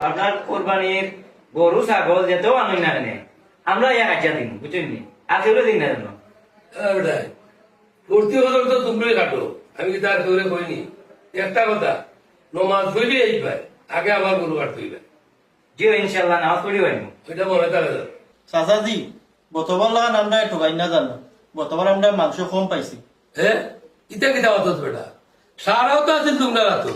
আপনার কোরবানির গরু ছাগল যেতেও আনুন না কেন আমরা ইয়া কাটিয়া দিন বুঝছেন নি আর কেউ দিন না জানো বেটাই ভর্তি হলো তো তোমরাই কাটো আমি কি তার কেউ কইনি একটা কথা নমাজ হইলে এই পাই আগে আবার গরু কাটতে হইবে জিও ইনশাল্লাহ নামাজ পড়ি হইব ওইটা মনে থাকে চাচাজি বর্তমান লাগান আমরা ঠকাই না জানো বর্তমান আমরা মাংস কম পাইছি হ্যাঁ ইটা কিতা হতো বেটা সারাও তো আছে তোমরা রাতো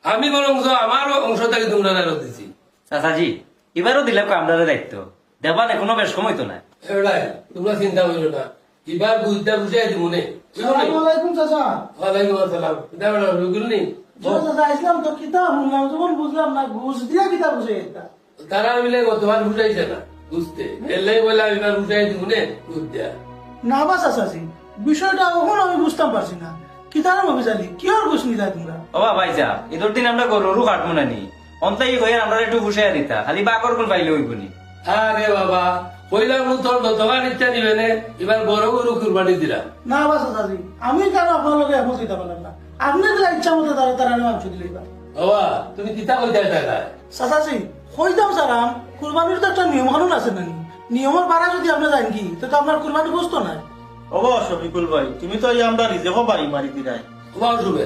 আমি বরং আমার অংশ থেকে তোমরা রাত দিছি চাচাজি এবারও দিলাম আমরা দায়িত্ব দেবান এখনো বেশ সময় তো না বেটাই তোমরা চিন্তা করো না এবার বুঝতে বুঝাই দিব নে আসসালামাইকুম চাচা ওয়ালাইকুম আসসালাম এটা বেটা রুগুল নি চাচা ইসলাম তো কিতাব শুনলাম যখন বুঝলাম না ঘুষ দিয়া কিতাব বুঝে এটা তারা মিলে গতবার বুঝাইছে না বুঝতে এলাই বলে এবার বুঝাই দিব নে বুঝতে না বা চাচাজি বিষয়টা কখন আমি বুঝতাম পারছি না কিতাব অভিযানি কি আর ঘুষ নিলা তোমরা ও ভাইজা ঈদের দিন আমরা গরু কাটবো না নি অন্তাই হয়ে আমরা একটু বসে দিতা খালি বাকর কোন পাইলে হইব নি আরে বাবা কইলাম তোর দোকান ইচ্ছা দিবে নে এবার বড় গরু কুরবানি দিলাম না বা চাচাজি আমি কেন আপনার লগে এখন দিতে পারলাম না আপনি দিলা ইচ্ছা মতো তারা তারা মাংস দিলে এবার বাবা তুমি কিতা কইতে টাকা চাচাজি কইতাম সারাম কুরবানির তো একটা নিয়ম কানুন আছে না নিয়মের পারা যদি আপনি জানেন কি তো আপনার কুরবানি বুঝতো না অবশ্য বিপুল ভাই তুমি তো এই আমরা রিজেকও বাড়ি মারি দিলাই তোমার রুবে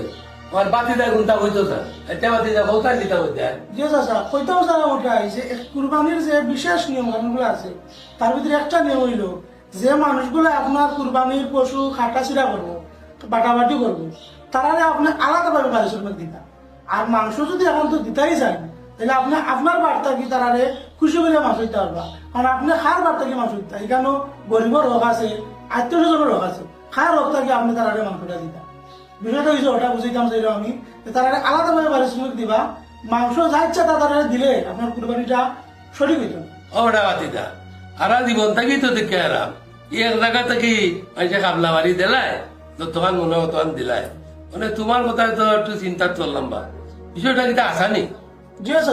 আমার বাতি দা গুনতা কইতো স্যার এটা বাতি দা কইতা দিতা কইতা যে চাচা কইতাম সারাম ওটাই যে কুরবানির যে বিশেষ নিয়ম কানুনগুলো আছে তার ভিতরে একটা নিয়ম হইল যে মানুষগুলো আপনার কুরবানির পশু খাটাছিড়া করবো বাটাবাটি করবো তারা আপনি আলাদাভাবে পারিশ্রমিক দিতা আর মাংস যদি এখন তো দিতেই চান তাহলে আপনি আপনার বার্তা কি তারারে খুশি করে মাছ দিতে পারবা কারণ আপনি খার বার্তা কি মাছ দিতা এখানে গরিবের রোগ আছে আত্মীয় স্বজনের রোগ আছে খার রোগটা কি আপনি তারারে মাংসটা দিতা বিষয়টা হয়েছে ওটা বুঝাইতাম চাইল আমি তারারে আলাদাভাবে পারিশ্রমিক দিবা মাংস যা ইচ্ছা তারারে দিলে আপনার কুরবানিটা সঠিক হইত ওটা বাতি দা আরা জীবন থাকি তো দেখে আরাম এক জায়গা থেকে মানুষে কাবলা বাড়ি দিলায় তো তখন মনে তখন দিলায় মানে তোমার কথা তো একটু চিন্তা চললাম বা বিষয়টা কিতা আসানি জি আছে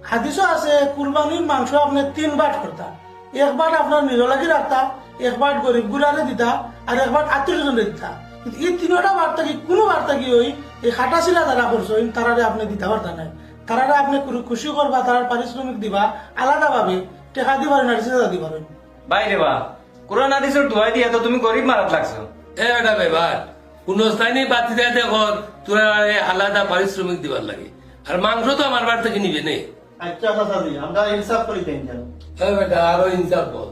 হাদিসও আছে কুরবানির মাংস আপনি 3 বাট করতা এক বাট আপনার নিরলাগি রাখতা এক বাট গরিব গুলারে দিতা আর এক বাট আত্মীয় স্বজনের দিতা কিন্তু এই তিনটা বার্তা কি কোনো বার্তা কি ওই এই খাটাছিলা যারা করছেন তারারে আপনি দিতে পারতা না তারারে আপনি খুশি করবা তারার পারিশ্রমিক দিবা আলাদাভাবে টেকা দিবার না রিসা দিবার বাইরে বা কোরআন হাদিসের দোয়াই দিয়া তো তুমি গরিব মারাত লাগছো এটা ব্যাপার কোন স্থানে বাতি দেয় দেখর তোরা আলাদা পারিশ্রমিক দিবার লাগে আর মাংস তো আমার বার থেকে নিবে নে আচ্ছা চাচাজি আমরা ইনসাফ করি দেন জানো বেটা আরো ইনসাফ বল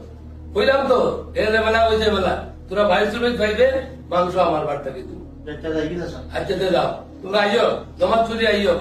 কইলাম তো এর বেলা হয়েছে বেলা তোরা পারিশ্রমিক পাইবে মাংস আমার বার থেকে দিব একটা যাই কি চাচা আচ্ছা যাও তোমরা আইও জমা চুরি আইও